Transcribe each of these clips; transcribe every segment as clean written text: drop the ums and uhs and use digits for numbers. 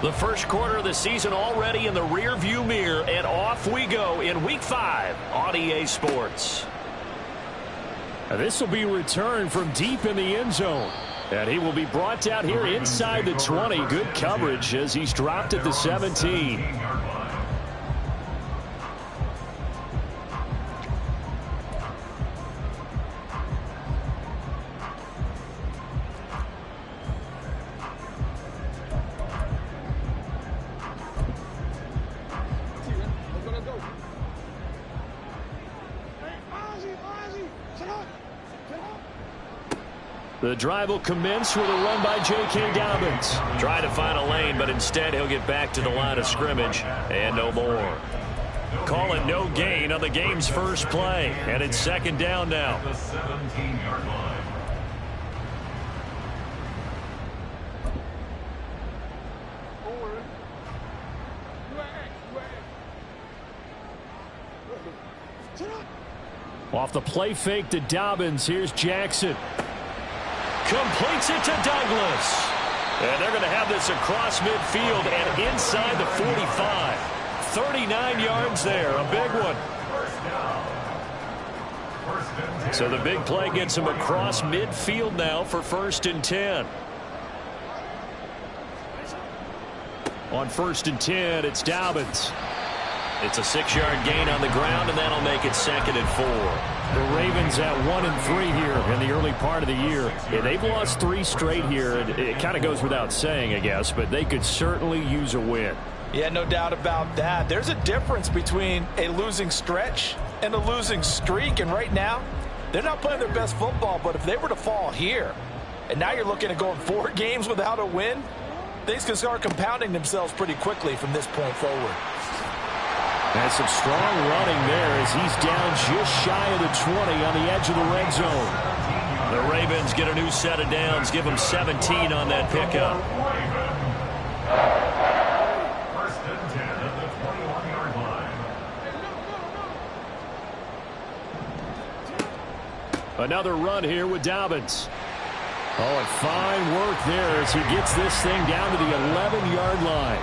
The first quarter of the season already in the rearview mirror, and off we go in Week 5 on EA Sports. This will be returned from deep in the end zone. And he will be brought down here inside the 20. Good coverage as he's dropped at the 17. The drive will commence with a run by J.K. Dobbins. Trying to find a lane, but instead he'll get back to the line of scrimmage and no more. Call it no gain on the game's first play, and it's second down now. The 17-yard line. Off the play fake to Dobbins. Here's Jackson. Completes it to Douglas. And they're going to have this across midfield and inside the 45. 39 yards there, a big one. So the big play gets him across midfield now for 1st and 10. On 1st and 10, it's Dobbins. It's a 6-yard gain on the ground, and that'll make it 2nd and 4. The Ravens at 1 and 3 here in the early part of the year. Yeah, they've lost 3 straight here. It kind of goes without saying, I guess, but they could certainly use a win. Yeah, no doubt about that. There's a difference between a losing stretch and a losing streak, and right now, they're not playing their best football, but if they were to fall here, and now you're looking at going 4 games without a win, things can start compounding themselves pretty quickly from this point forward. And some strong running there as he's down just shy of the 20 on the edge of the red zone. The Ravens get a new set of downs, give them 17 on that pickup. 1st and 10 at the 21-yard line. Another run here with Dobbins. Oh, and fine work there as he gets this thing down to the 11-yard line.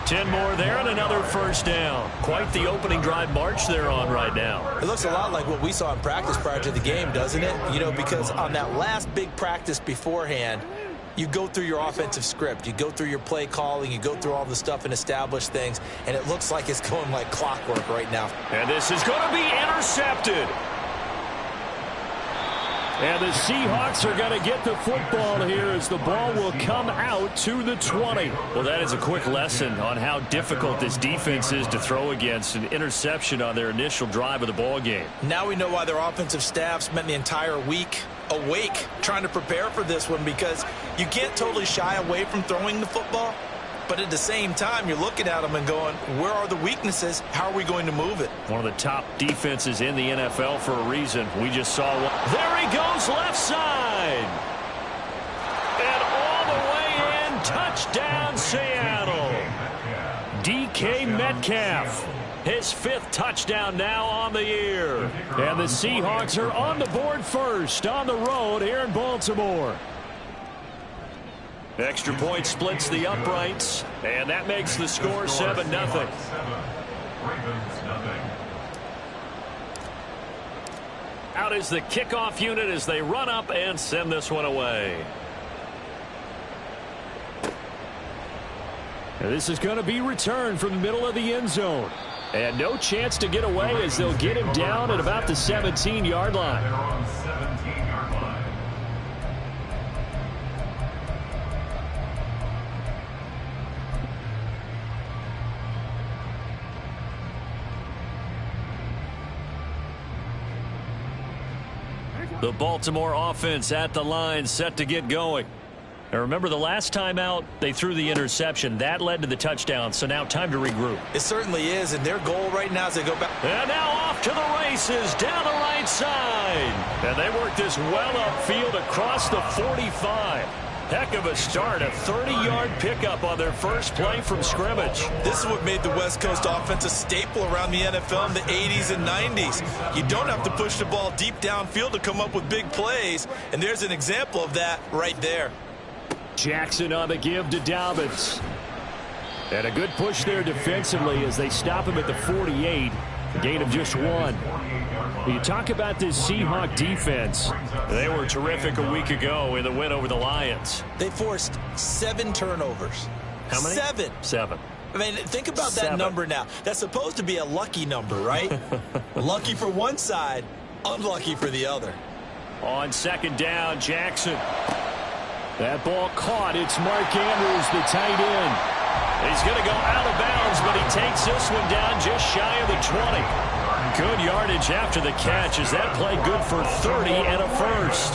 10 more there and another 1st down. Quite the opening drive march they're on right now. It looks a lot like what we saw in practice prior to the game, doesn't it? You know, because on that last big practice beforehand, you go through your offensive script. You go through your play calling. You go through all the stuff and establish things. And it looks like it's going like clockwork right now. And this is going to be intercepted. And the Seahawks are going to get the football here as the ball will come out to the 20. Well, that is a quick lesson on how difficult this defense is to throw against. An interception on their initial drive of the ball game. Now we know why their offensive staff spent the entire week awake trying to prepare for this one, because you can't totally shy away from throwing the football. But at the same time, you're looking at them and going, where are the weaknesses? How are we going to move it? One of the top defenses in the NFL for a reason. We just saw one. There he goes, left side. And all the way in, touchdown Seattle. DK Metcalf. His 5th touchdown now on the year. And the Seahawks are on the board first on the road here in Baltimore. Extra point splits the uprights, and that makes the score 7-0. Out is the kickoff unit as they run up and send this one away. And this is going to be returned from the middle of the end zone. And no chance to get away as they'll get him down at about the 17-yard line. The Baltimore offense at the line, set to get going. Now remember, the last time out, they threw the interception. That led to the touchdown, so now time to regroup. It certainly is, and their goal right now is to go back. And now off to the races, down the right side. And they work this well upfield across the 45. Heck of a start, a 30-yard pickup on their first play from scrimmage. This is what made the West Coast offense a staple around the NFL in the 80s and 90s. You don't have to push the ball deep downfield to come up with big plays, and there's an example of that right there. Jackson on the give to Dobbins. And a good push there defensively as they stop him at the 48. A gain of just 1. You talk about this Seahawk defense. They were terrific a week ago in the win over the Lions. They forced 7 turnovers. How many? 7. I mean, think about that 7. number now. That's supposed to be a lucky number, right? Lucky for one side, unlucky for the other. On second down, Jackson. That ball caught. It's Mark Andrews, the tight end. He's going to go out of bounds, but he takes this one down just shy of the 20. Good yardage after the catch as that play good for 30 and a first.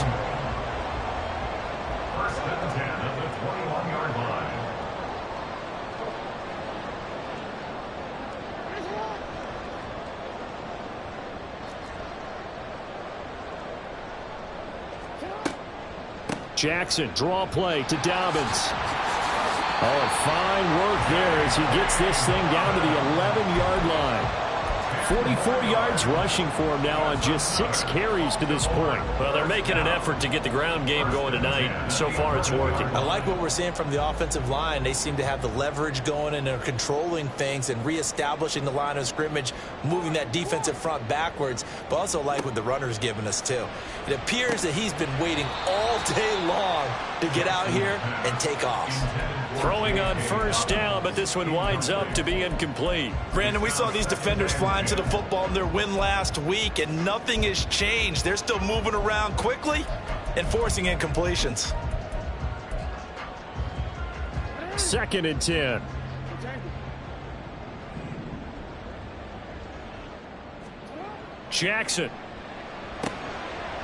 First and 10 at the 21-yard line. Jackson, draw play to Dobbins. Oh, fine work there as he gets this thing down to the 11-yard line. 44 yards rushing for him now on just 6 carries to this point. Well, they're making an effort to get the ground game going tonight. So far, it's working. I like what we're seeing from the offensive line. They seem to have the leverage going and they're controlling things and reestablishing the line of scrimmage, moving that defensive front backwards, but also like what the runner's giving us too. It appears that he's been waiting all day long to get out here and take off. Throwing on first down, but this one winds up to be incomplete. Brandon, we saw these defenders flying to the football in their win last week, and nothing has changed. They're still moving around quickly and forcing incompletions. 2nd and 10. Jackson.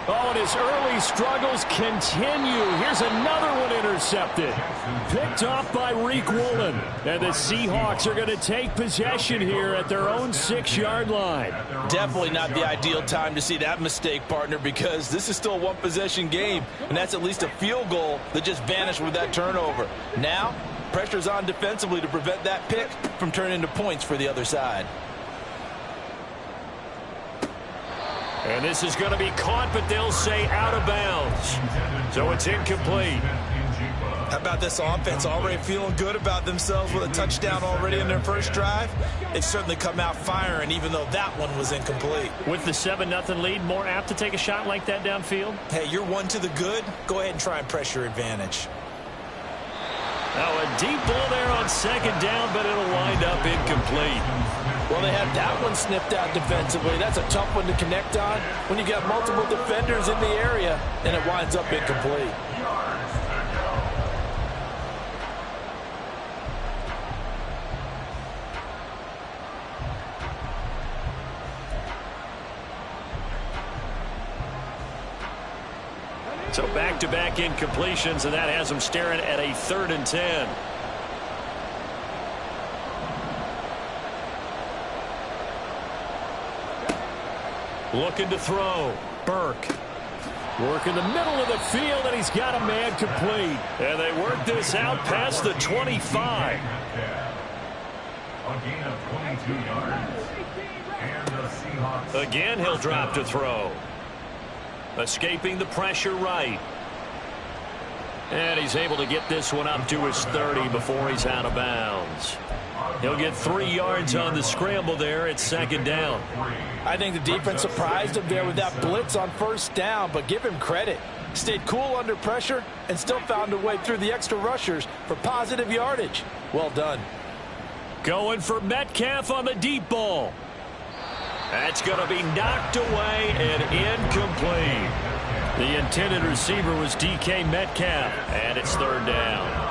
Oh, and his early struggles continue. Here's another one intercepted. Picked off by Reek Woolen. And the Seahawks are going to take possession here at their own 6-yard line. Definitely not the ideal time to see that mistake, partner, because this is still a one-possession game, and that's at least a field goal that just vanished with that turnover. Now, pressure's on defensively to prevent that pick from turning into points for the other side. And this is going to be caught, but they'll say out of bounds. So it's incomplete. How about this offense already feeling good about themselves with a touchdown already in their first drive? They've certainly come out firing, even though that one was incomplete. With the 7-0 lead, more apt to take a shot like that downfield? Hey, you're one to the good. Go ahead and try and pressure advantage. Now a deep ball there on second down, but it'll wind up incomplete. Well, they had that one snipped out defensively. That's a tough one to connect on when you got multiple defenders in the area, and it winds up incomplete. So back-to-back incompletions, and that has them staring at a 3rd and 10. Looking to throw. Burke. Work in the middle of the field, and he's got a man complete. And they work this out past the 25. A gain of 22 yards. And the Seahawks. Again, he'll drop to throw. Escaping the pressure right. And he's able to get this one up to his 30 before he's out of bounds. He'll get 3 yards on the scramble there at second down. I think the defense surprised him there with that blitz on first down, but give him credit. Stayed cool under pressure and still found a way through the extra rushers for positive yardage. Well done. Going for Metcalf on the deep ball. That's going to be knocked away and incomplete. The intended receiver was DK Metcalf, and it's 3rd down.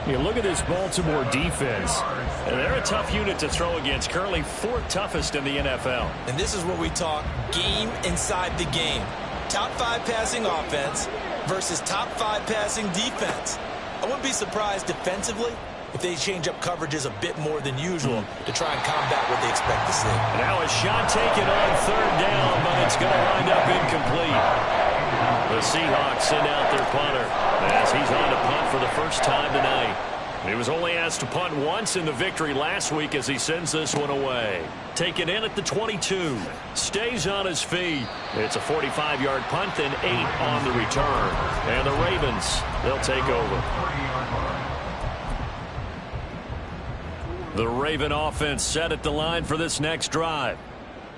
You look at this Baltimore defense. And they're a tough unit to throw against, currently 4th toughest in the NFL. And this is where we talk game inside the game. Top 5 passing offense versus top 5 passing defense. I wouldn't be surprised defensively if they change up coverages a bit more than usual to try and combat what they expect to see. Now a shot taken on 3rd down, but it's going to wind up incomplete. The Seahawks send out their punter as he's on to punt for the first time tonight. He was only asked to punt once in the victory last week as he sends this one away. Taken in at the 22. Stays on his feet. It's a 45-yard punt, then 8 on the return. And the Ravens, they'll take over. The Raven offense set at the line for this next drive.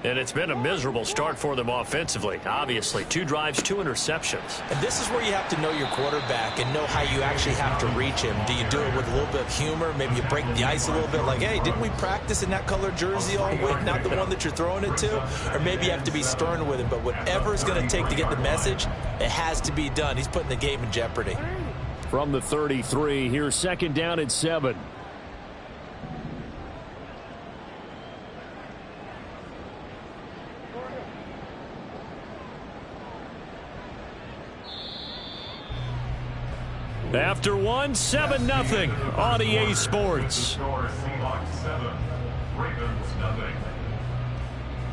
And it's been a miserable start for them offensively. Obviously, 2 drives, 2 interceptions. And this is where you have to know your quarterback and know how you actually have to reach him. Do you do it with a little bit of humor? Maybe you break the ice a little bit like, hey, didn't we practice in that color jersey all week, not the one that you're throwing it to? Or maybe you have to be stern with him. But whatever it's going to take to get the message, it has to be done. He's putting the game in jeopardy. From the 33, here's 2nd down and 7. After 1, 7-0 on EA Sports.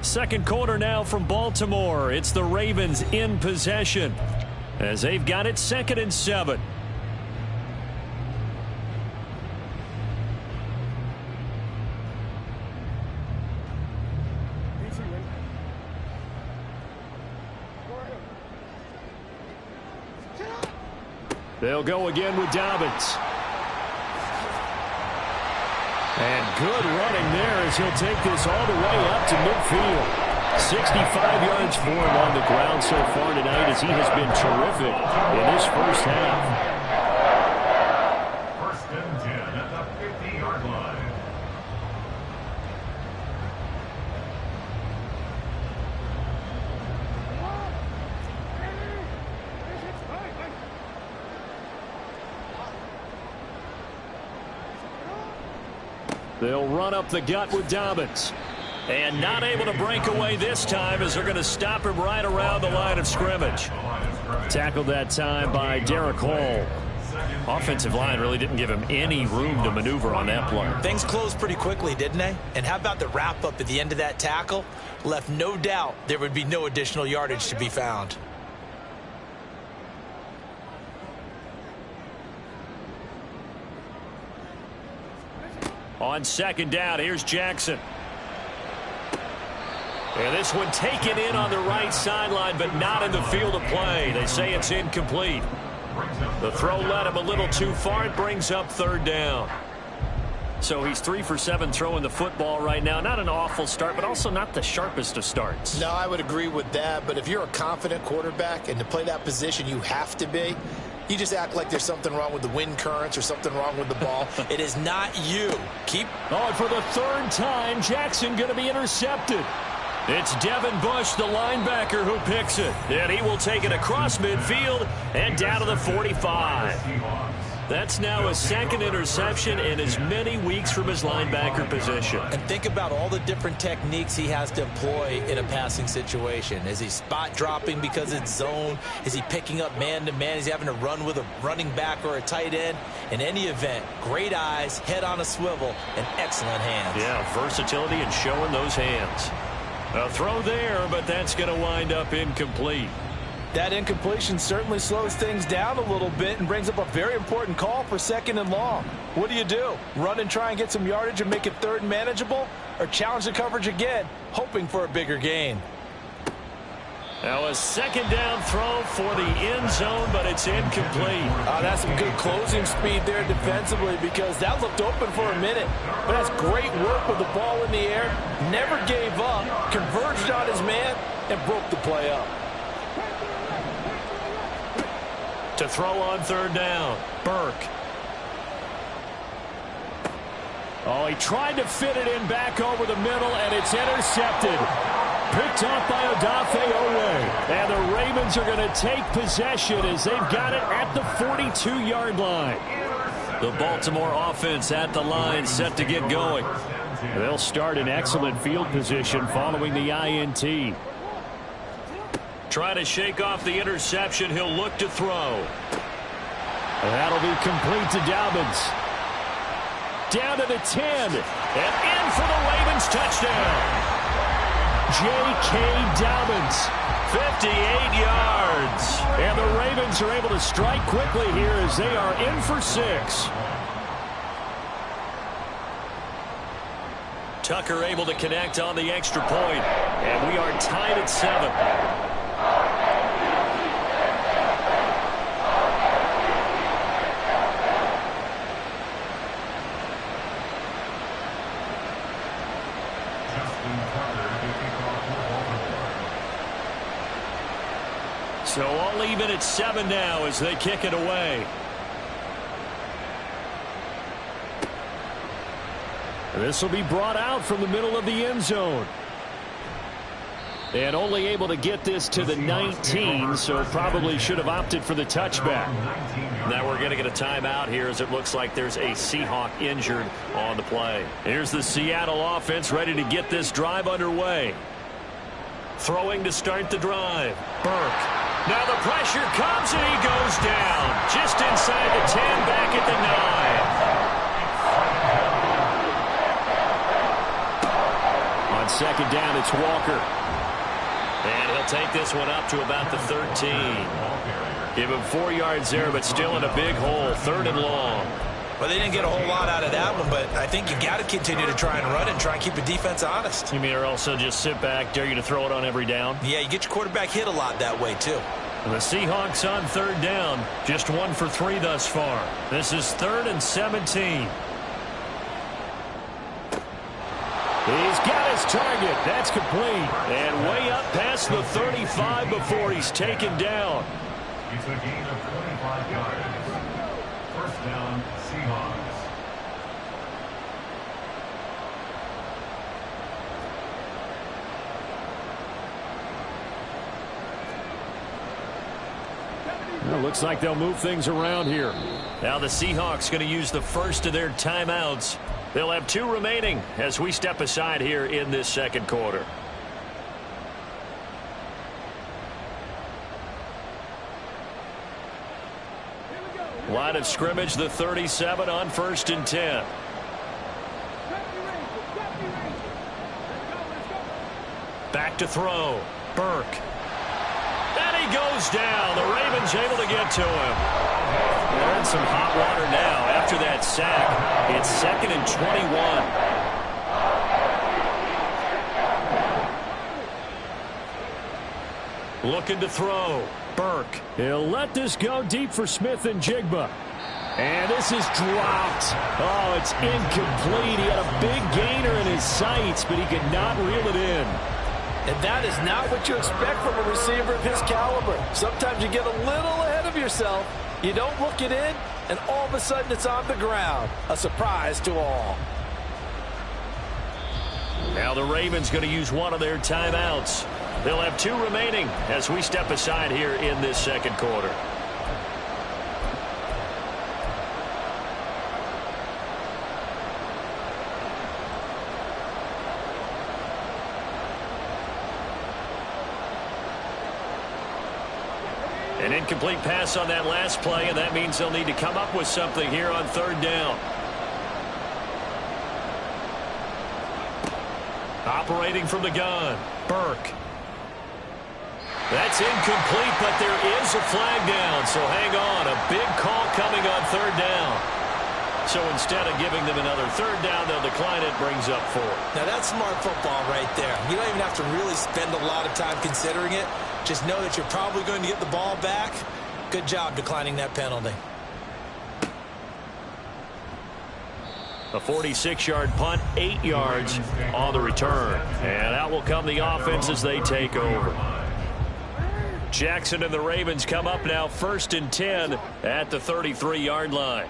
Second quarter now from Baltimore. It's the Ravens in possession as they've got it 2nd and 7. They'll go again with Dobbins. And good running there as he'll take this all the way up to midfield. 65 yards for him on the ground so far tonight as he has been terrific in this first half. 1st and 10 at the 50-yard line. They'll run up the gut with Dobbins. And not able to break away this time as they're going to stop him right around the line of scrimmage. Tackled that time by Derek Hall. Offensive line really didn't give him any room to maneuver on that play. Things closed pretty quickly, didn't they? And how about the wrap-up at the end of that tackle? Left no doubt there would be no additional yardage to be found. On 2nd down, here's Jackson. And this one taken in on the right sideline, but not in the field of play. They say it's incomplete. The throw led him a little too far. It brings up 3rd down. So he's 3 for 7 throwing the football right now. Not an awful start, but also not the sharpest of starts. No, I would agree with that. But if you're a confident quarterback and to play that position, you have to be. You just act like there's something wrong with the wind currents or something wrong with the ball. It is not you. Keep. Oh, and for the 3rd time, Jackson going to be intercepted. It's Devin Bush, the linebacker, who picks it. And he will take it across midfield and down to the 45. That's now his 2nd interception in as many weeks from his linebacker position. And think about all the different techniques he has to employ in a passing situation. Is he spot dropping because it's zone? Is he picking up man-to-man? Is he having to run with a running back or a tight end? In any event, great eyes, head on a swivel, and excellent hands. Yeah, versatility and showing those hands. A throw there, but that's going to wind up incomplete. That incompletion certainly slows things down a little bit and brings up a very important call for 2nd and long. What do? Run and try and get some yardage and make it 3rd manageable? Or challenge the coverage again, hoping for a bigger gain? Now a 2nd down throw for the end zone, but it's incomplete. That's some good closing speed there defensively because that looked open for a minute. But that's great work with the ball in the air. Never gave up, converged on his man, and broke the play up. To throw on 3rd down, Burke. Oh, he tried to fit it in back over the middle, and it's intercepted. Picked off by Odafe Oweh. And the Ravens are going to take possession as they've got it at the 42-yard line. The Baltimore offense at the line set to get going. They'll start in excellent field position following the INT. Trying to shake off the interception. He'll look to throw. That'll be complete to Dobbins. Down to the 10. And in for the Ravens touchdown. J.K. Dobbins. 58 yards. And the Ravens are able to strike quickly here as they are in for 6. Tucker able to connect on the extra point. And we are tied at 7. So all even at 7 now as they kick it away. This will be brought out from the middle of the end zone. And only able to get this to the 19, so probably should have opted for the touchback. Now we're going to get a timeout here as it looks like there's a Seahawk injured on the play. Here's the Seattle offense ready to get this drive underway. Throwing to start the drive. Burke. Now the pressure comes and he goes down. Just inside the 10, back at the 9. On second down, it's Walker. And he'll take this one up to about the 13. Give him 4 yards there, but still in a big hole. 3rd and long. Well, they didn't get a whole lot out of that one, but I think you got to continue to try and run it and try and keep the defense honest. You mean or also just sit back, dare you to throw it on every down? Yeah, you get your quarterback hit a lot that way, too. And the Seahawks on 3rd down. Just 1 for 3 thus far. This is 3rd and 17. He's got his target. That's complete. And way up past the 35 before he's taken down. It's a gain of 25 yards. First down, Seahawks. Well, looks like they'll move things around here. Now the Seahawks going to use the first of their timeouts. They'll have 2 remaining as we step aside here in this second quarter. Line of scrimmage, the 37 on 1st and 10. Back to throw. Burke. And he goes down. The Ravens able to get to him. They're in some hot water now after that sack. It's 2nd and 21. Looking to throw. Burke. He'll let this go deep for Smith and Jigba. And this is dropped. Oh, it's incomplete. He had a big gainer in his sights, but he could not reel it in. And that is not what you expect from a receiver of his caliber. Sometimes you get a little ahead of yourself. You don't look it in, and all of a sudden it's on the ground. A surprise to all. Now the Ravens going to use 1 of their timeouts. They'll have 2 remaining as we step aside here in this second quarter. An incomplete pass on that last play, and that means they'll need to come up with something here on 3rd down. Operating from the gun, Burke. That's incomplete, but there is a flag down, so hang on. A big call coming on 3rd down. So instead of giving them another 3rd down, they'll decline it, brings up 4. Now that's smart football right there. You don't even have to really spend a lot of time considering it. Just know that you're probably going to get the ball back. Good job declining that penalty. A 46-yard punt, 8 yards on the return. And out will come the offense as they take over. Jackson and the Ravens come up now 1st and 10 at the 33-yard line.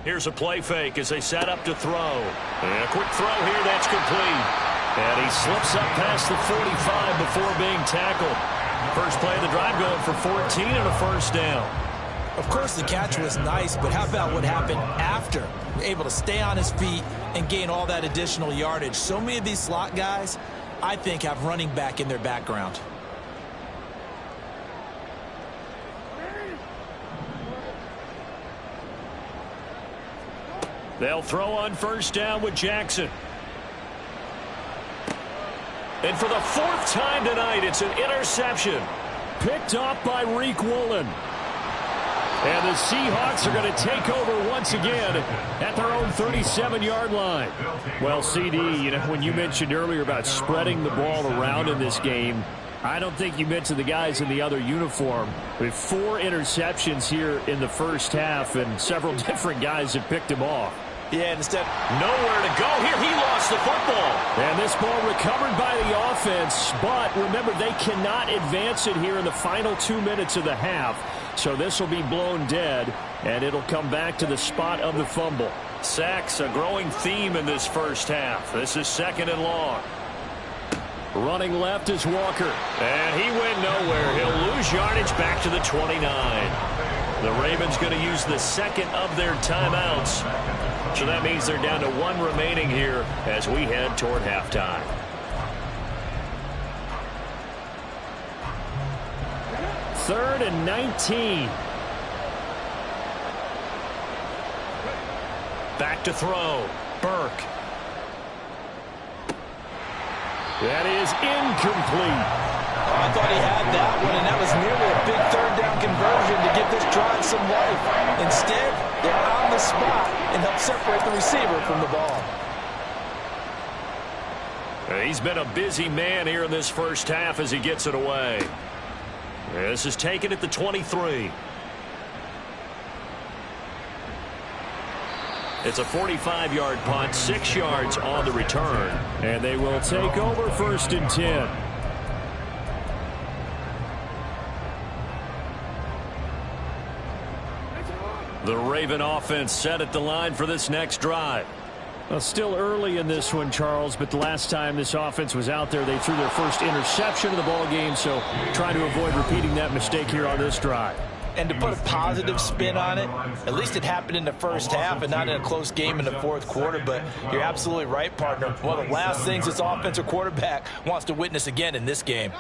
Here's a play fake as they set up to throw. And a quick throw here, that's complete. And he slips up past the 45 before being tackled. First play of the drive going for 14 and a 1st down. Of course, the catch was nice, but how about what happened after? Able to stay on his feet and gain all that additional yardage. So many of these slot guys, I think, have running back in their background. They'll throw on 1st down with Jackson. And for the 4th time tonight, it's an interception. Picked off by Reek Woolen. And the Seahawks are going to take over once again at their own 37-yard line. Well, CD, you know, when you mentioned earlier about spreading the ball around in this game, I don't think you mentioned the guys in the other uniform. We have 4 interceptions here in the first half, and several different guys have picked him off. Yeah, instead, Nowhere to go here. He lost the football. And this ball recovered by the offense, but remember, they cannot advance it here in the final 2 minutes of the half. So this will be blown dead, and it'll come back to the spot of the fumble. Sacks, a growing theme in this first half. This is 2nd and long. Running left is Walker. And he went nowhere. He'll lose yardage back to the 29. The Ravens going to use the 2nd of their timeouts. So that means they're down to 1 remaining here as we head toward halftime. Third and 19. Back to throw. Burke. That is incomplete. I thought he had that one, and that was nearly a big 3rd down conversion to give this drive some life. Instead, they're on the spot and help separate the receiver from the ball. He's been a busy man here in this first half as he gets it away. This is taken at the 23. It's a 45-yard punt, 6 yards on the return. And they will take over 1st and 10. The Raven offense set at the line for this next drive. Well, still early in this one, Charles, but the last time this offense was out there, they threw their first interception of the ball game, so trying to avoid repeating that mistake here on this drive. And to put a positive spin on it, at least it happened in the first half and not in a close game in the 4th quarter. But you're absolutely right, partner. One of the last things this offensive quarterback wants to witness again in this game.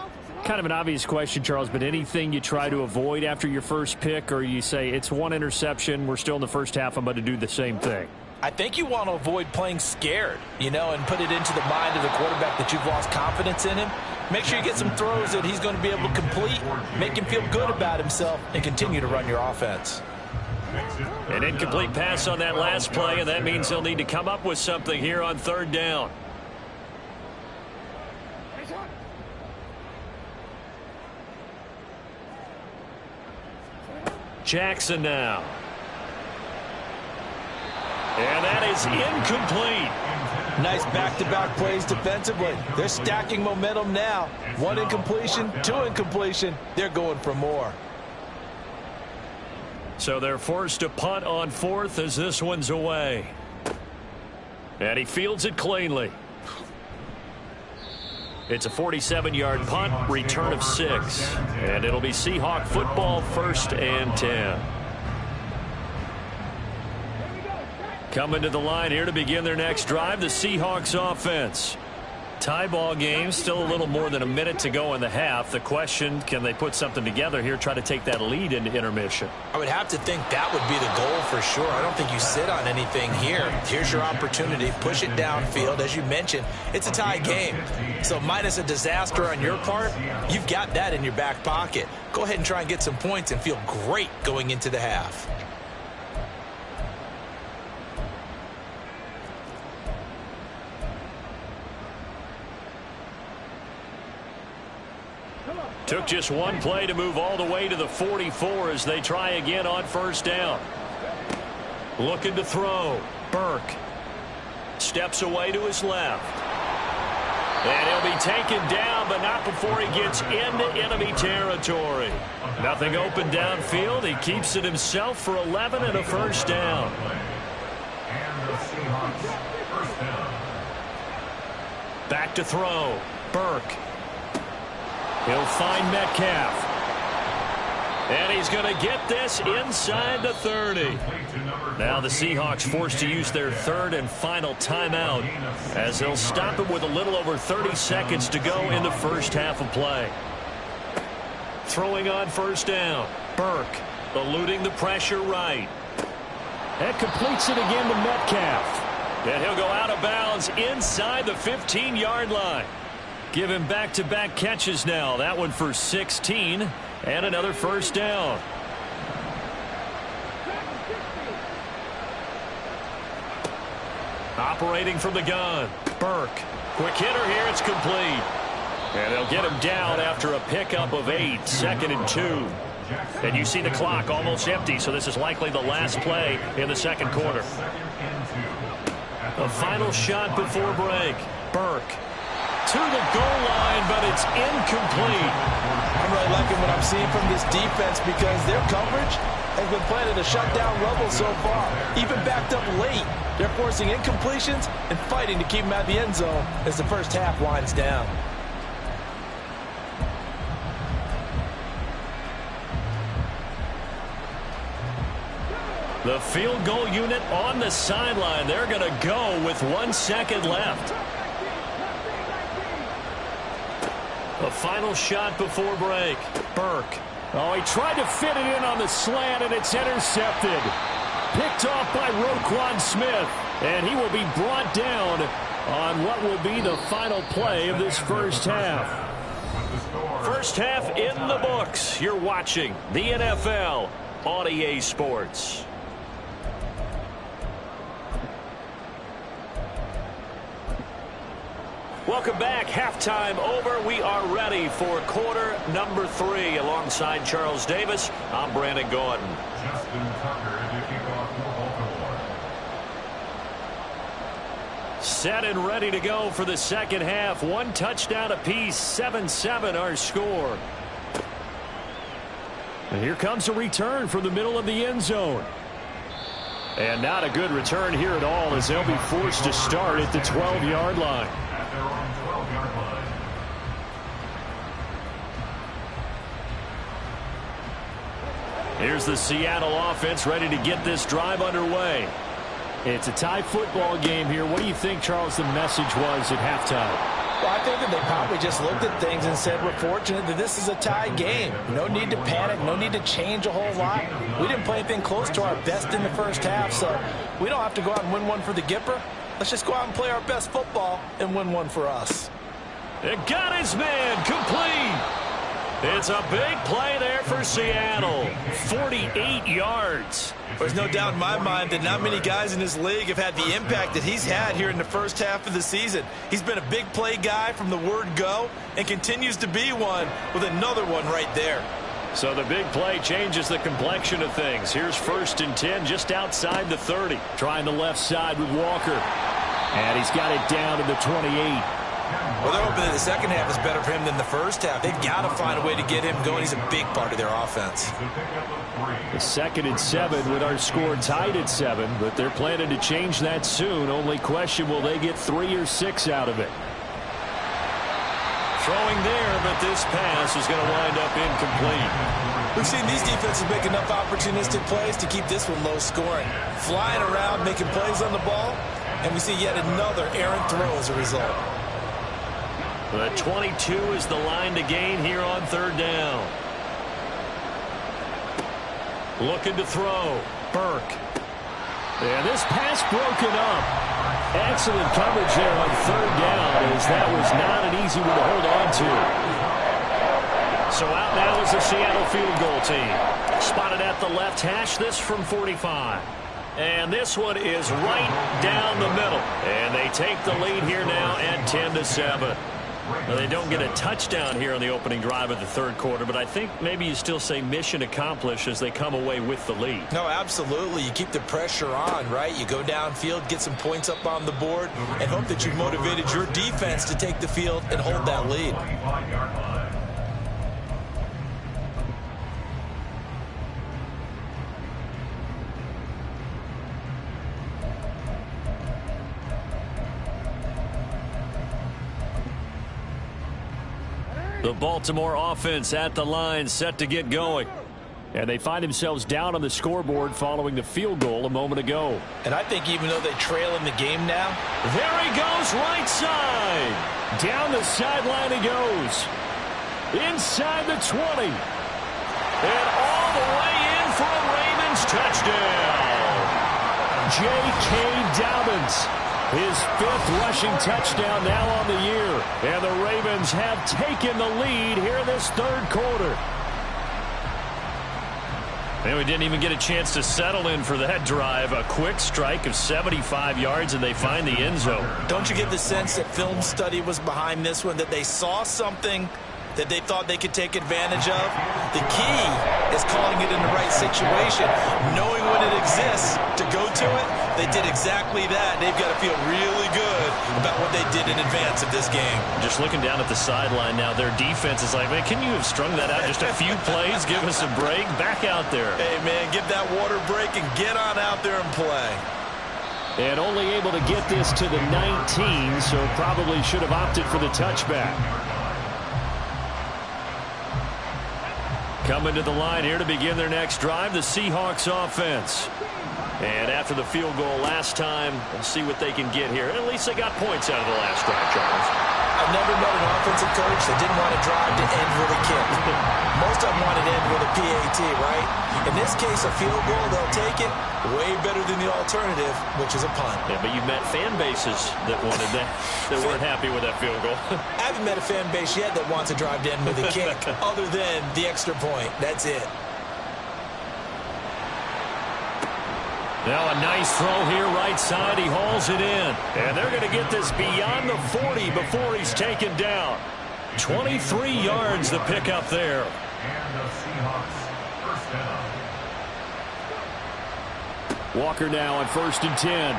Kind of an obvious question, Charles, but anything you try to avoid after your first pick, or you say it's 1 interception, we're still in the first half, I'm going to do the same thing? I think you want to avoid playing scared, and put it into the mind of the quarterback that you've lost confidence in him. Make sure you get some throws that he's going to be able to complete, make him feel good about himself, and continue to run your offense. An incomplete pass on that last play, and that means he'll need to come up with something here on 3rd down. Jackson now. And that is incomplete. Nice back-to-back plays defensively. They're stacking momentum now. 1 incompletion, 2 incompletion. They're going for more. So they're forced to punt on 4th as this one's away. And he fields it cleanly. It's a 47-yard punt, return of 6. And it'll be Seahawk football, 1st and 10. Coming to the line here to begin their next drive, the Seahawks offense. Tie ball game, still a little more than a minute to go in the half. The question, can they put something together here, try to take that lead into intermission? I would have to think that would be the goal for sure. I don't think you sit on anything here. Here's your opportunity. Push it downfield. As you mentioned, it's a tie game. So minus a disaster on your part, you've got that in your back pocket. Go ahead and try and get some points and feel great going into the half. Took just 1 play to move all the way to the 44 as they try again on 1st down. Looking to throw. Burke steps away to his left. And he'll be taken down, but not before he gets into enemy territory. Nothing open downfield. He keeps it himself for 11 and a 1st down. And the Seahawks, 1st down. Back to throw. Burke. He'll find Metcalf. And he's going to get this inside the 30. Now the Seahawks forced to use their 3rd and final timeout as they'll stop it with a little over 30 seconds to go in the first half of play. Throwing on 1st down. Burke eluding the pressure right. That completes it again to Metcalf. And he'll go out of bounds inside the 15-yard line. Give him back-to-back catches now. That one for 16 and another 1st down. Operating from the gun. Burke. Quick hitter here. It's complete. And they'll get him down after a pickup of 8, 2nd and 2. And you see the clock almost empty, so this is likely the last play in the second quarter. The final shot before break. Burke to the goal line, but it's incomplete. I'm really liking what I'm seeing from this defense because their coverage has been playing at a shutdown level so far. Even backed up late, they're forcing incompletions and fighting to keep them out of the end zone as the first half winds down. The field goal unit on the sideline. They're going to go with 1 second left. The final shot before break. Burke. Oh, he tried to fit it in on the slant, and it's intercepted. Picked off by Roquan Smith, and he will be brought down on what will be the final play of this first half. First half in the books. You're watching the NFL on EA Sports. Welcome back. Halftime over. We are ready for quarter number 3. Alongside Charles Davis, I'm Brandon Gaudin. Justin Tucker to kick off for Baltimore. Set and ready to go for the second half. 1 touchdown apiece. 7-7 our score. And here comes a return from the middle of the end zone. And not a good return here at all, as they'll be forced to start at the 12-yard line. At their own 12-yard line. Here's the Seattle offense ready to get this drive underway. It's a tie football game here. What do you think, Charles, the message was at halftime? Well, I think that they probably just looked at things and said, we're fortunate that this is a tie game. No need to panic, no need to change a whole lot. We didn't play anything close to our best in the first half, so we don't have to go out and win one for the Gipper. Let's just go out and play our best football and win one for us. It got his man complete. It's a big play there for Seattle. 48 yards. There's no doubt in my mind that not many guys in this league have had the impact that he's had here in the first half of the season. He's been a big play guy from the word go and continues to be one with another one right there. So the big play changes the complexion of things. Here's 1st and 10 just outside the 30. Trying the left side with Walker. And he's got it down to the 28. Well, they're hoping that the second half is better for him than the first half. They've got to find a way to get him going. He's a big part of their offense. The 2nd and 7 with our score tied at 7, but they're planning to change that soon. Only question, will they get 3 or 6 out of it? Throwing there, but this pass is going to wind up incomplete. We've seen these defenses make enough opportunistic plays to keep this one low scoring. Flying around, making plays on the ball, and we see yet another errant throw as a result. The 22 is the line to gain here on 3rd down. Looking to throw. Burke. And this pass broken up. Excellent coverage there on 3rd down, as that was not an easy one to hold on to. So out now is the Seattle field goal team. Spotted at the left hash, this from 45. And this one is right down the middle. And they take the lead here now at 10-7. Well, they don't get a touchdown here on the opening drive of the 3rd quarter, but I think maybe you still say mission accomplished as they come away with the lead. No, absolutely. You keep the pressure on, right? You go downfield, get some points up on the board, and hope that you've motivated your defense to take the field and hold that lead. The Baltimore offense at the line, set to get going. And they find themselves down on the scoreboard following the field goal a moment ago. And I think even though they trail in the game now, there he goes right side. Down the sideline he goes. Inside the 20. And all the way in for a Ravens touchdown. J.K. Dobbins. His 5th rushing touchdown now on the year. And the Ravens have taken the lead here in this 3rd quarter. And we didn't even get a chance to settle in for that drive. A quick strike of 75 yards, and they find the end zone. Don't you get the sense that film study was behind this one, that they saw something that they thought they could take advantage of? The key is calling it in the right situation, knowing when it exists to go to it. They did exactly that. They've got to feel really good about what they did in advance of this game. Just looking down at the sideline now, their defense is like, man, can you have strung that out just a few plays? Give us a break. Back out there. Hey, man, give that water break and get on out there and play. And only able to get this to the 19, so probably should have opted for the touchback. Coming to the line here to begin their next drive, the Seahawks offense. And after the field goal last time, we'll see what they can get here. At least they got points out of the last drive, Charles. I've never met an offensive coach that didn't want to drive to end with a kick. Most of them wanted to end with a PAT, right? In this case, a field goal, they'll take it. Way better than the alternative, which is a punt. Yeah, but you've met fan bases that wanted that, that weren't happy with that field goal. I haven't met a fan base yet that wants to drive to end with a kick other than the extra point. That's it. Now a nice throw here right side. He hauls it in. And they're going to get this beyond the 40 before he's taken down. 23 yards the pickup there. And the Seahawks first down. Walker now on 1st and 10.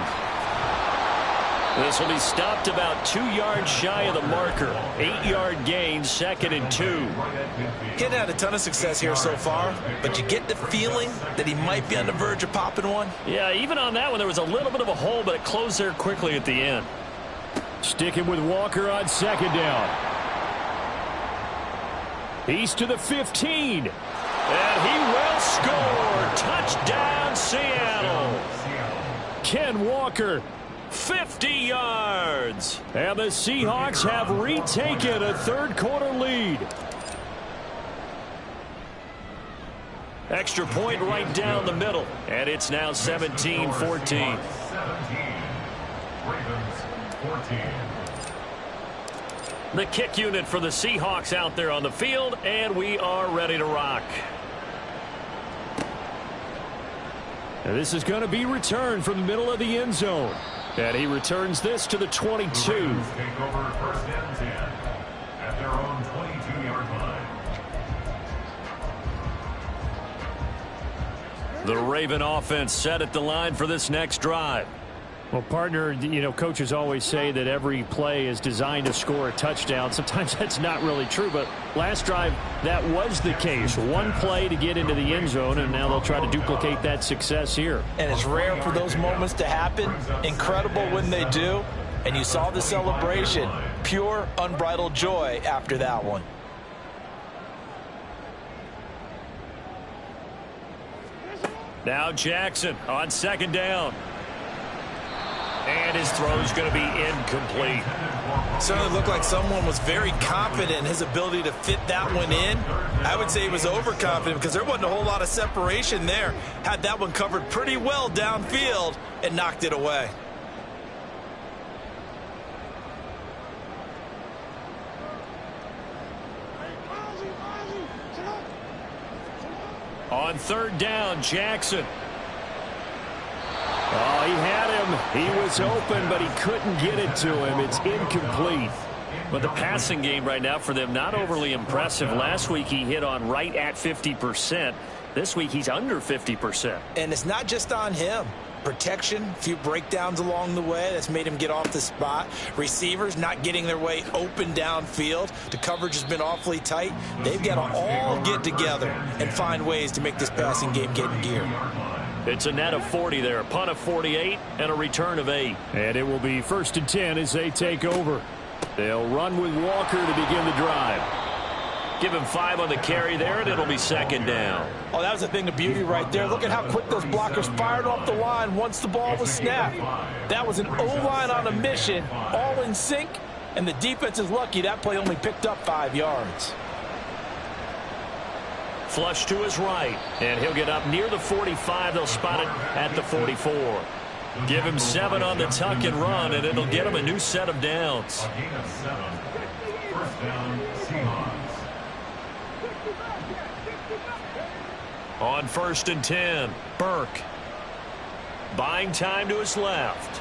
This will be stopped about 2 yards shy of the marker. 8-yard gain, 2nd and 2. He hadn't had a ton of success here so far, but you get the feeling that he might be on the verge of popping one. Yeah, even on that one, there was a little bit of a hole, but it closed there quickly at the end. Sticking with Walker on 2nd down. He's to the 15. And he will score. Touchdown, Seattle. Ken Walker. 50 yards. And the Seahawks have retaken a third-quarter lead. Extra point right down the middle. And it's now 17-14. 17. Ravens 14. The kick unit for the Seahawks out there on the field, and we are ready to rock. And this is going to be returned from the middle of the end zone. And he returns this to the 22. Ravens take over 1st and 10 at their own 22-yard line. The Raven offense set at the line for this next drive. Well, partner, you know, coaches always say that every play is designed to score a touchdown. Sometimes that's not really true, but last drive, that was the case. One play to get into the end zone, and now they'll try to duplicate that success here. And it's rare for those moments to happen. Incredible when they do. And you saw the celebration. Pure, unbridled joy after that one. Now Jackson on 2nd down. And his throw's going to be incomplete. Certainly looked like someone was very confident in his ability to fit that one in. I would say he was overconfident because there wasn't a whole lot of separation there. Had that one covered pretty well downfield and knocked it away. On 3rd down, Jackson. Oh, he had him. He was open, but he couldn't get it to him. It's incomplete. But the passing game right now for them, not overly impressive. Last week he hit on right at 50%. This week he's under 50%. And it's not just on him. Protection, a few breakdowns along the way that's made him get off the spot. Receivers not getting their way open downfield. The coverage has been awfully tight. They've got to all get together and find ways to make this passing game get in gear. It's a net of 40 there, a punt of 48, and a return of 8. And it will be 1st and 10 as they take over. They'll run with Walker to begin the drive. Give him 5 on the carry there, and it'll be 2nd down. Oh, that was a thing of beauty right there. Look at how quick those blockers fired off the line once the ball was snapped. That was an O-line on a mission, all in sync, and the defense is lucky that play only picked up 5 yards. Flush to his right, and he'll get up near the 45. They'll spot it at the 44. Give him 7 on the tuck and run, and it'll get him a new set of downs. A gain of 7. 1st down, Seahawks. On 1st and 10, Burke. Buying time to his left.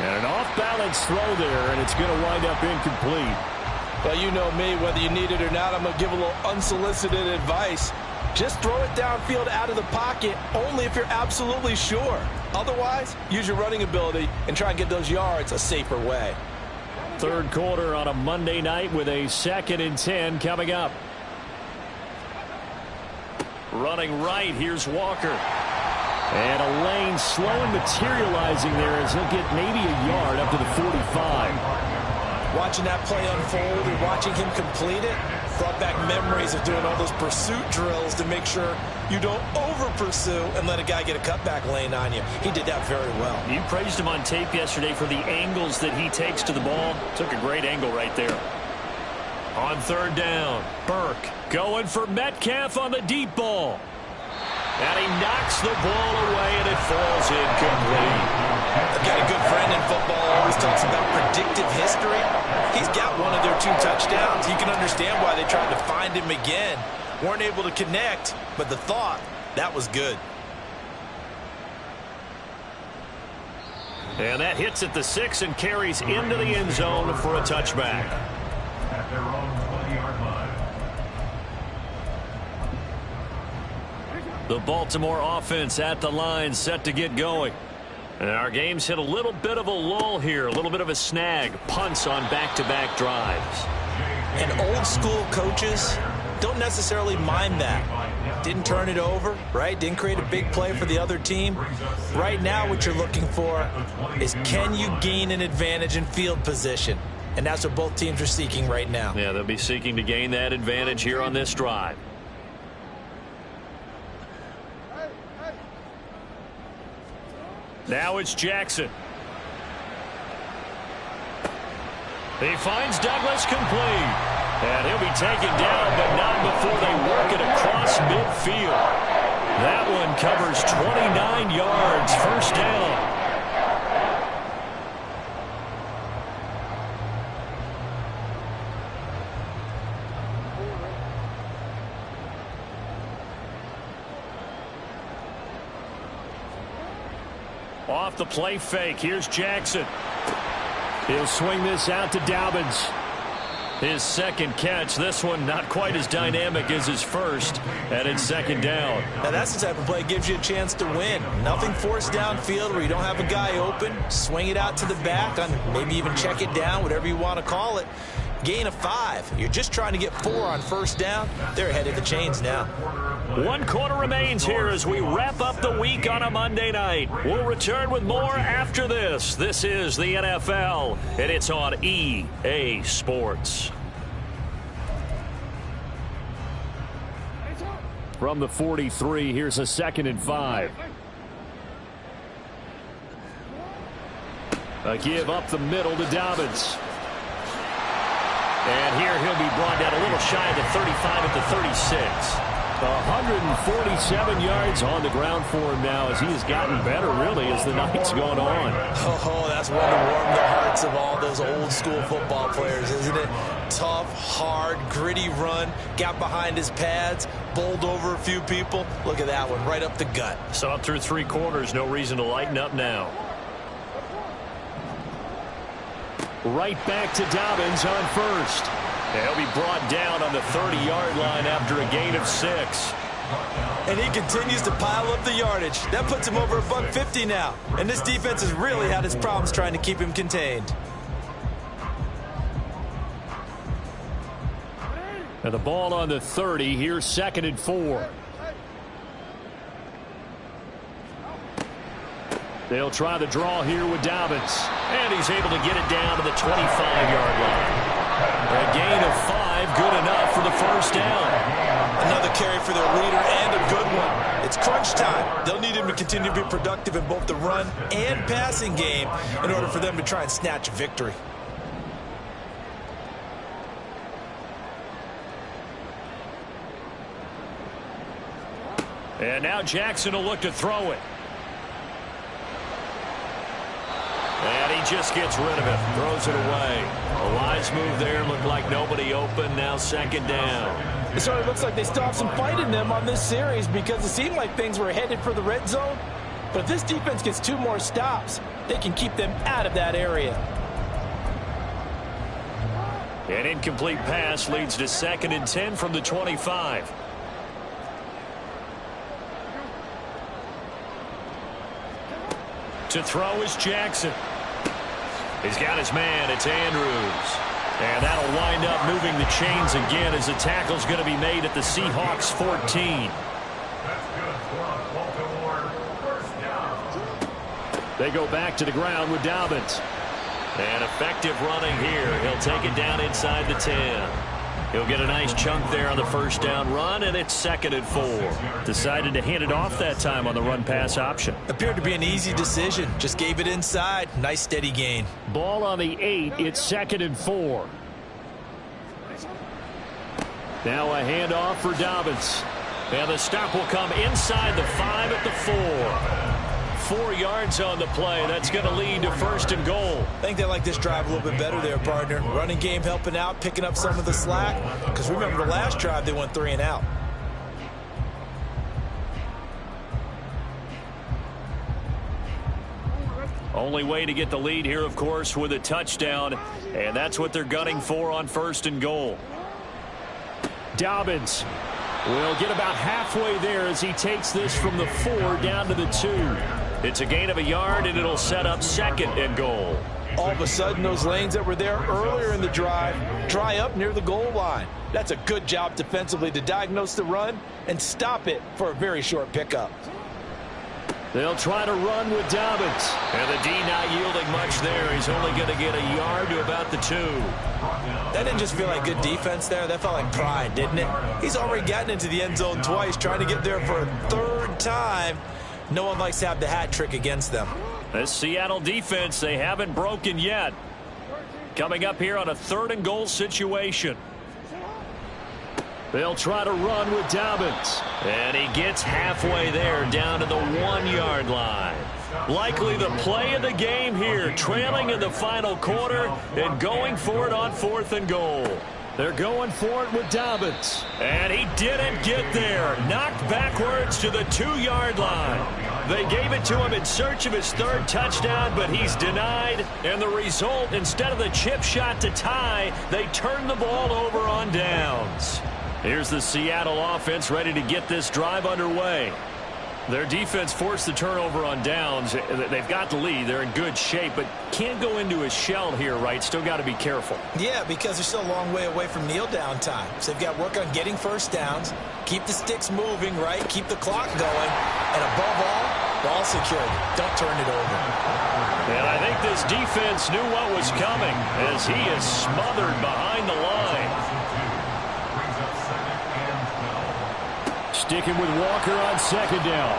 And an off-balance throw there, and it's going to wind up incomplete. Well, you know me, whether you need it or not, I'm going to give a little unsolicited advice. Just throw it downfield out of the pocket, only if you're absolutely sure. Otherwise, use your running ability and try and get those yards a safer way. Third quarter on a Monday night with a 2nd and 10 coming up. Running right, here's Walker. And a lane slow and materializing there as he'll get maybe a yard up to the 45. Watching that play unfold and watching him complete it brought back memories of doing all those pursuit drills to make sure you don't over-pursue and let a guy get a cutback lane on you. He did that very well. You praised him on tape yesterday for the angles that he takes to the ball. Took a great angle right there. On 3rd down, Burke going for Metcalf on the deep ball. And he knocks the ball away, and it falls incomplete. I've got a good friend in football who always talks about predictive history. He's got one of their 2 touchdowns. You can understand why they tried to find him again. Weren't able to connect, but the thought, that was good. And that hits at the 6 and carries into the end zone for a touchback. At their own 20-yard line. The Baltimore offense at the line, set to get going. And our game's hit a little bit of a lull here, a little bit of a snag. Punts on back-to-back drives. And old school coaches don't necessarily mind that. Didn't turn it over, right? Didn't create a big play for the other team. Right now what you're looking for is, can you gain an advantage in field position? And that's what both teams are seeking right now. Yeah, they'll be seeking to gain that advantage here on this drive. Now it's Jackson. He finds Douglas complete. And he'll be taken down, but not before they work it across midfield. That one covers 29 yards, 1st down. Off the play fake, here's Jackson. He'll swing this out to Dobbins. His 2nd catch, this one not quite as dynamic as his first, and it's 2nd down. Now that's the type of play that gives you a chance to win. Nothing forced downfield where you don't have a guy open. Swing it out to the back, on maybe even check it down, whatever you want to call it. Gain of 5. You're just trying to get 4 on 1st down. They're ahead of the chains now. 1 quarter remains here as we wrap up the week on a Monday night. We'll return with more after this. This is the NFL, and it's on EA Sports. From the 43, here's a 2nd and 5. A give up the middle to Dobbins. And here he'll be brought down a little shy of the 35 at the 36. 147 yards on the ground for him now as he has gotten better, really, as the night's gone on. Oh, that's one to warm the hearts of all those old school football players, isn't it? Tough, hard, gritty run, got behind his pads, bowled over a few people. Look at that one, right up the gut. So up through 3 quarters, no reason to lighten up now. Right back to Dobbins on 1st. He'll be brought down on the 30-yard line after a gain of 6. And he continues to pile up the yardage. That puts him over $150 now. And this defense has really had its problems trying to keep him contained. And the ball on the 30. Here's 2nd and 4. They'll try the draw here with Dobbins. And he's able to get it down to the 25-yard line. A gain of 5, good enough for the 1st down. Another carry for their leader and a good one. It's crunch time. They'll need him to continue to be productive in both the run and passing game in order for them to try and snatch a victory. And now Jackson will look to throw it. And he just gets rid of it, throws it away. A wise move there, looked like nobody open, now 2nd down. It sort of looks like they still have some fight in them on this series because it seemed like things were headed for the red zone. But if this defense gets 2 more stops, they can keep them out of that area. An incomplete pass leads to 2nd and 10 from the 25. To throw is Jackson. He's got his man. It's Andrews. And that'll wind up moving the chains again as the tackle's going to be made at the Seahawks 14. That's good for Baltimore. First down. They go back to the ground with Dobbins. And effective running here. He'll take it down inside the 10. He'll get a nice chunk there on the first down run, and it's 2nd and 4. Decided to hand it off that time on the run-pass option. Appeared to be an easy decision. Just gave it inside. Nice steady gain. Ball on the 8. It's 2nd and 4. Now a handoff for Dobbins. And the stop will come inside the 5 at the 4. 4 yards on the play. That's going to lead to 1st and goal. I think they like this drive a little bit better there, partner. Running game helping out, picking up some of the slack. Because remember the last drive, they went 3 and out. Only way to get the lead here, of course, with a touchdown. And that's what they're gunning for on 1st and goal. Dobbins will get about halfway there as he takes this from the 4 down to the 2. It's a gain of a yard, and it'll set up 2nd and goal. All of a sudden, those lanes that were there earlier in the drive dry up near the goal line. That's a good job defensively to diagnose the run and stop it for a very short pickup. They'll try to run with Dobbins. And the D not yielding much there. He's only going to get a yard to about the 2. That didn't just feel like good defense there. That felt like pride, didn't it? He's already gotten into the end zone twice, trying to get there for a 3rd time. No one likes to have the hat trick against them. This Seattle defense, they haven't broken yet. Coming up here on a 3rd and goal situation. They'll try to run with Dobbins. And he gets halfway there, down to the 1-yard line. Likely the play of the game here, trailing in the final quarter and going for it on 4th and goal. They're going for it with Dobbins. And he didn't get there. Knocked backwards to the 2-yard line. They gave it to him in search of his 3rd touchdown, but he's denied. And the result, instead of the chip shot to tie, they turned the ball over on downs. Here's the Seattle offense ready to get this drive underway. Their defense forced the turnover on downs. They've got the lead. They're in good shape, but can't go into a shell here, right? Still got to be careful. Yeah, because they're still a long way away from kneel down time. So they've got to work on getting first downs, keep the sticks moving, right? Keep the clock going, and above all, ball security. Don't turn it over. And I think this defense knew what was coming as he is smothered behind the line. Sticking with Walker on 2nd down.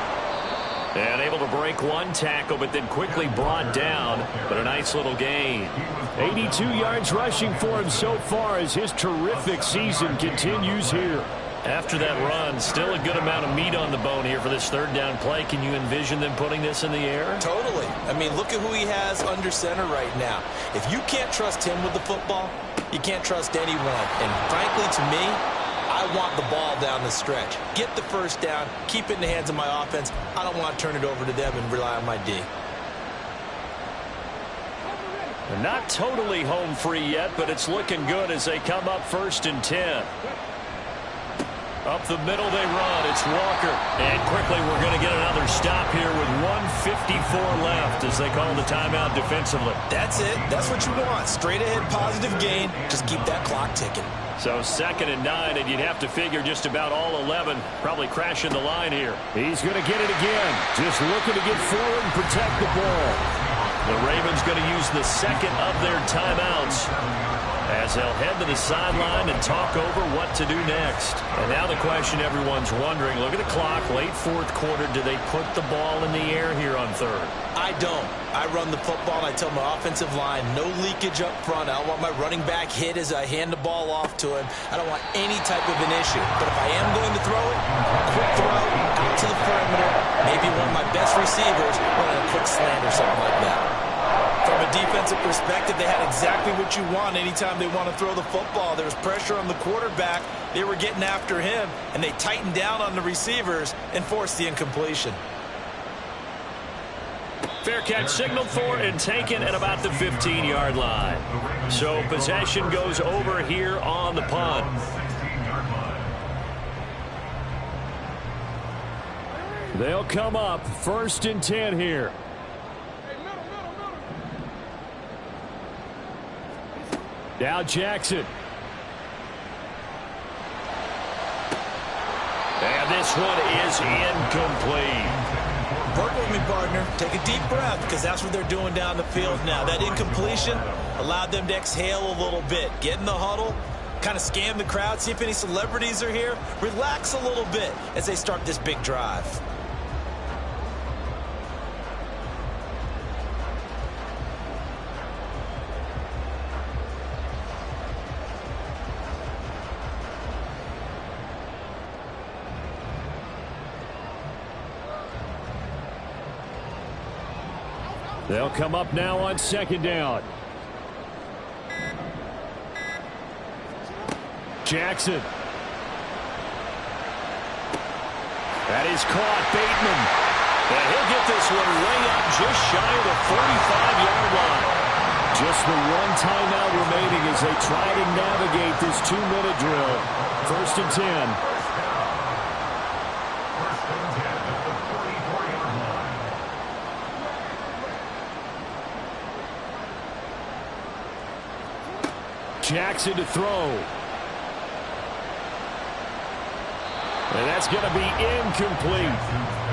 And able to break 1 tackle, but then quickly brought down. But a nice little gain. 82 yards rushing for him so far as his terrific season continues here. After that run, still a good amount of meat on the bone here for this 3rd down play. Can you envision them putting this in the air? Totally. I mean, look at who he has under center right now. If you can't trust him with the football, you can't trust anyone. And frankly, to me, I want the ball down the stretch. Get the first down, keep it in the hands of my offense. I don't want to turn it over to them and rely on my D. They're not totally home free yet, but it's looking good as they come up 1st and 10. Up the middle they run. It's Walker. And quickly we're going to get another stop here with 1:54 left as they call the timeout defensively. That's it. That's what you want. Straight ahead positive gain. Just keep that clock ticking. So 2nd and 9, and you'd have to figure just about all 11 probably crashing the line here. He's going to get it again. Just looking to get forward and protect the ball. The Ravens going to use the 2nd of their timeouts as they'll head to the sideline and talk over what to do next. And now the question everyone's wondering, look at the clock, late 4th quarter, do they put the ball in the air here on 3rd? I don't. I run the football, and I tell my offensive line, no leakage up front. I don't want my running back hit as I hand the ball off to him. I don't want any type of an issue. But if I am going to throw it, quick throw, out to the perimeter, maybe one of my best receivers running a quick slant or something like that. From from a defensive perspective, they had exactly what you want anytime they want to throw the football. There was pressure on the quarterback. They were getting after him, and they tightened down on the receivers and forced the incompletion. Fair catch signaled for and taken at about the 15-yard line. So possession goes over here on the punt. They'll come up 1st and 10 here. Now Jackson. And this one is incomplete. Work with me, partner. Take a deep breath, because that's what they're doing down the field now. That incompletion allowed them to exhale a little bit. Get in the huddle, kind of scan the crowd, see if any celebrities are here. Relax a little bit as they start this big drive. They'll come up now on 2nd down. Jackson. That is caught. Bateman. And he'll get this one way up just shy of the 45-yard line. Just the one timeout remaining as they try to navigate this 2-minute drill. 1st and 10. Jackson to throw. And that's going to be incomplete.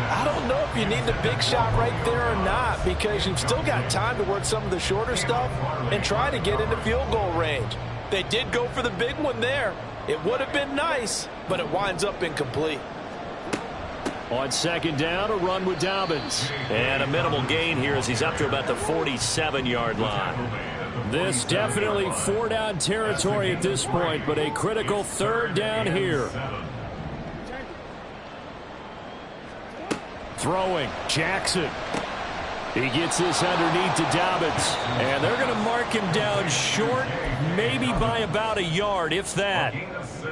I don't know if you need the big shot right there or not, because you've still got time to work some of the shorter stuff and try to get into field goal range. They did go for the big one there. It would have been nice, but it winds up incomplete. On 2nd down, a run with Dobbins. And a minimal gain here as he's up to about the 47-yard line. This definitely 4-down territory at this point, but a critical 3rd down here. Throwing, Jackson. He gets this underneath to Dobbins. And they're going to mark him down short, maybe by about a yard, if that.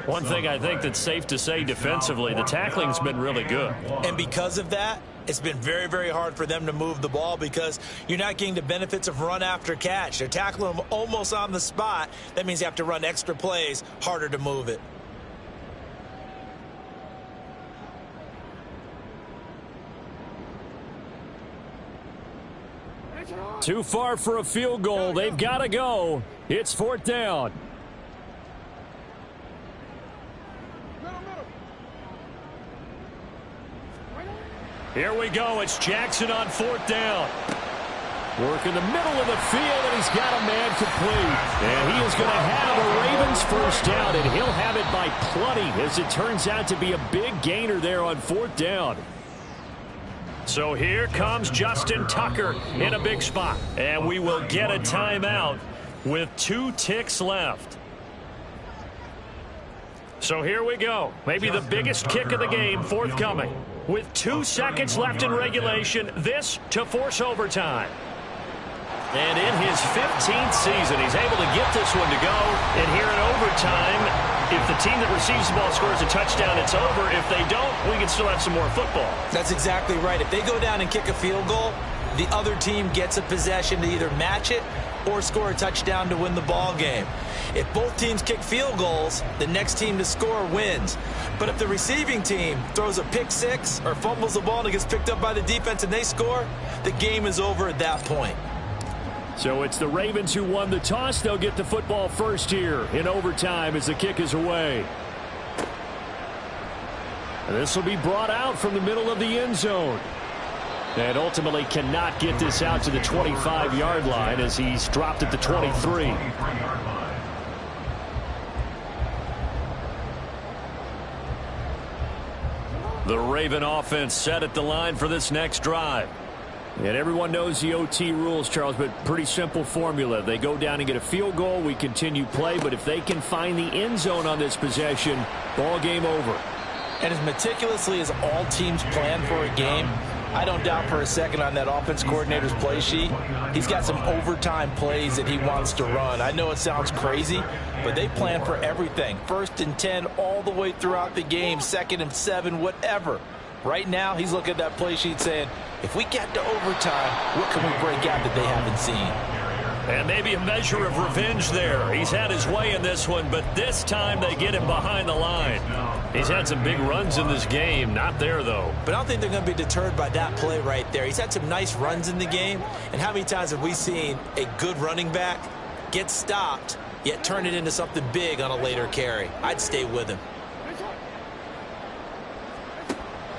One thing I think that's safe to say defensively, the tackling's been really good. And because of that, it's been very, very hard for them to move the ball, because you're not getting the benefits of run after catch. They're tackling them almost on the spot. That means you have to run extra plays, harder to move it. Too far for a field goal. They've got to go. It's 4th down. Here we go. It's Jackson on 4th down. Work in the middle of the field, and he's got a man complete. And he is going to have a Ravens 1st down, and he'll have it by plenty, as it turns out to be a big gainer there on 4th down. So here comes Justin Tucker in a big spot. And we will get a timeout with 2 ticks left. So here we go. Maybe the biggest kick of the game forthcoming. With 2 seconds left in regulation, this to force overtime. And in his 15th season, he's able to get this one to go. And here in overtime, if the team that receives the ball scores a touchdown, it's over. If they don't, we can still have some more football. That's exactly right. If they go down and kick a field goal, the other team gets a possession to either match it or score a touchdown to win the ball game. If both teams kick field goals, the next team to score wins. But if the receiving team throws a pick six or fumbles the ball and it gets picked up by the defense and they score, the game is over at that point. So it's the Ravens who won the toss. They'll get the football first here in overtime as the kick is away. And this will be brought out from the middle of the end zone. And ultimately cannot get this out to the 25-yard line as he's dropped at the 23. The Raven offense set at the line for this next drive. And everyone knows the OT rules, Charles, but pretty simple formula. They go down and get a field goal, we continue play, but if they can find the end zone on this possession, ball game over. And as meticulously as all teams plan for a game, I don't doubt for a second on that offense coordinator's play sheet, he's got some overtime plays that he wants to run. I know it sounds crazy, but they plan for everything. 1st and 10 all the way throughout the game, 2nd and 7, whatever. Right now, he's looking at that play sheet saying, if we get to overtime, what can we break out that they haven't seen? And maybe a measure of revenge there. He's had his way in this one, but this time they get him behind the line. He's had some big runs in this game. Not there, though. But I don't think they're going to be deterred by that play right there. He's had some nice runs in the game. And how many times have we seen a good running back get stopped, yet turn it into something big on a later carry? I'd stay with him.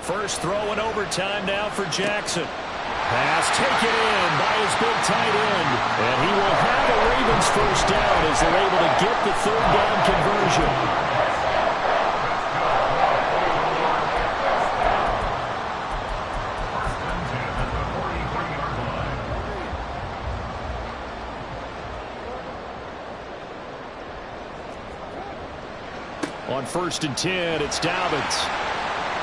First throw in overtime now for Jackson. Pass taken in by his big tight end. And he will have a Ravens first down as they're able to get the 3rd down conversion. On 1st and 10, it's Dobbins.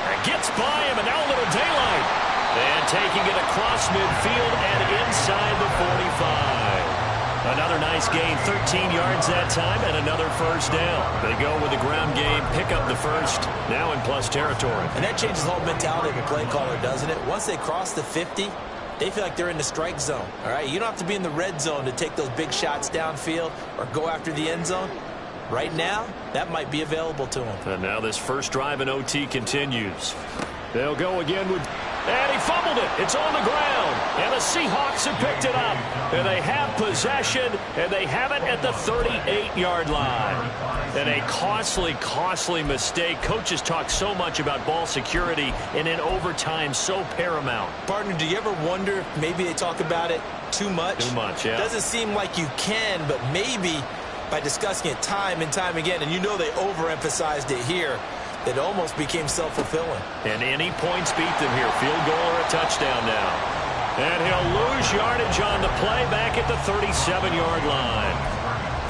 And gets by him, and now a little daylight. And taking it across midfield and inside the 45. Another nice gain, 13 yards that time, and another first down. They go with the ground game, pick up the first, now in plus territory. And that changes the whole mentality of a play caller, doesn't it? Once they cross the 50, they feel like they're in the strike zone. All right, you don't have to be in the red zone to take those big shots downfield or go after the end zone. Right now, that might be available to them. And now this first drive in OT continues. They'll go again with... And he fumbled it. It's on the ground. And the Seahawks have picked it up. And they have possession, and they have it at the 38-yard line. And a costly, costly mistake. Coaches talk so much about ball security, and in overtime, so paramount. Partner, do you ever wonder if maybe they talk about it too much? Too much, yeah. Doesn't seem like you can, but maybe by discussing it time and time again, and you know they overemphasized it here, it almost became self-fulfilling. And any points beat them here. Field goal or a touchdown now. And he'll lose yardage on the play back at the 37-yard line.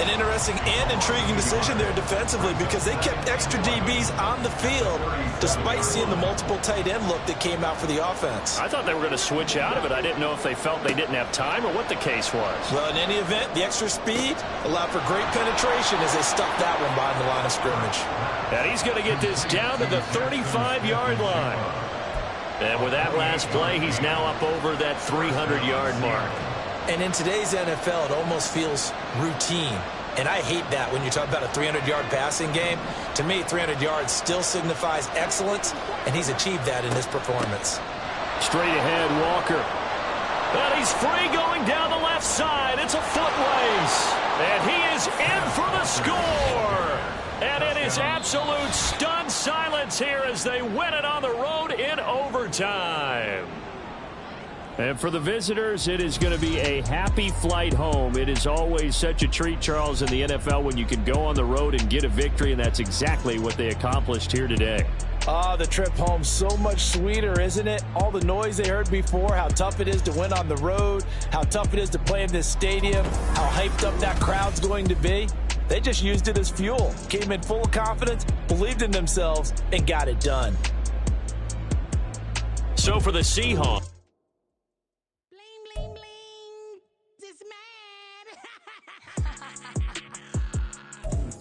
An interesting and intriguing decision there defensively because they kept extra DBs on the field despite seeing the multiple tight end look that came out for the offense. I thought they were going to switch out of it. I didn't know if they felt they didn't have time or what the case was. Well, in any event, the extra speed allowed for great penetration as they stuck that one behind the line of scrimmage. And he's going to get this down to the 35-yard line. And with that last play, he's now up over that 300-yard mark. And in today's NFL, it almost feels routine. And I hate that when you talk about a 300-yard passing game. To me, 300 yards still signifies excellence, and he's achieved that in this performance. Straight ahead, Walker. And he's free going down the left side. It's a foot race. And he is in for the score. And it is absolute stunned silence here as they win it on the road in overtime. And for the visitors, it is going to be a happy flight home. It is always such a treat, Charles, in the NFL when you can go on the road and get a victory, and that's exactly what they accomplished here today. The trip home so much sweeter, isn't it? All the noise they heard before, how tough it is to win on the road, how tough it is to play in this stadium, how hyped up that crowd's going to be. They just used it as fuel, came in full of confidence, believed in themselves, and got it done. So for the Seahawks.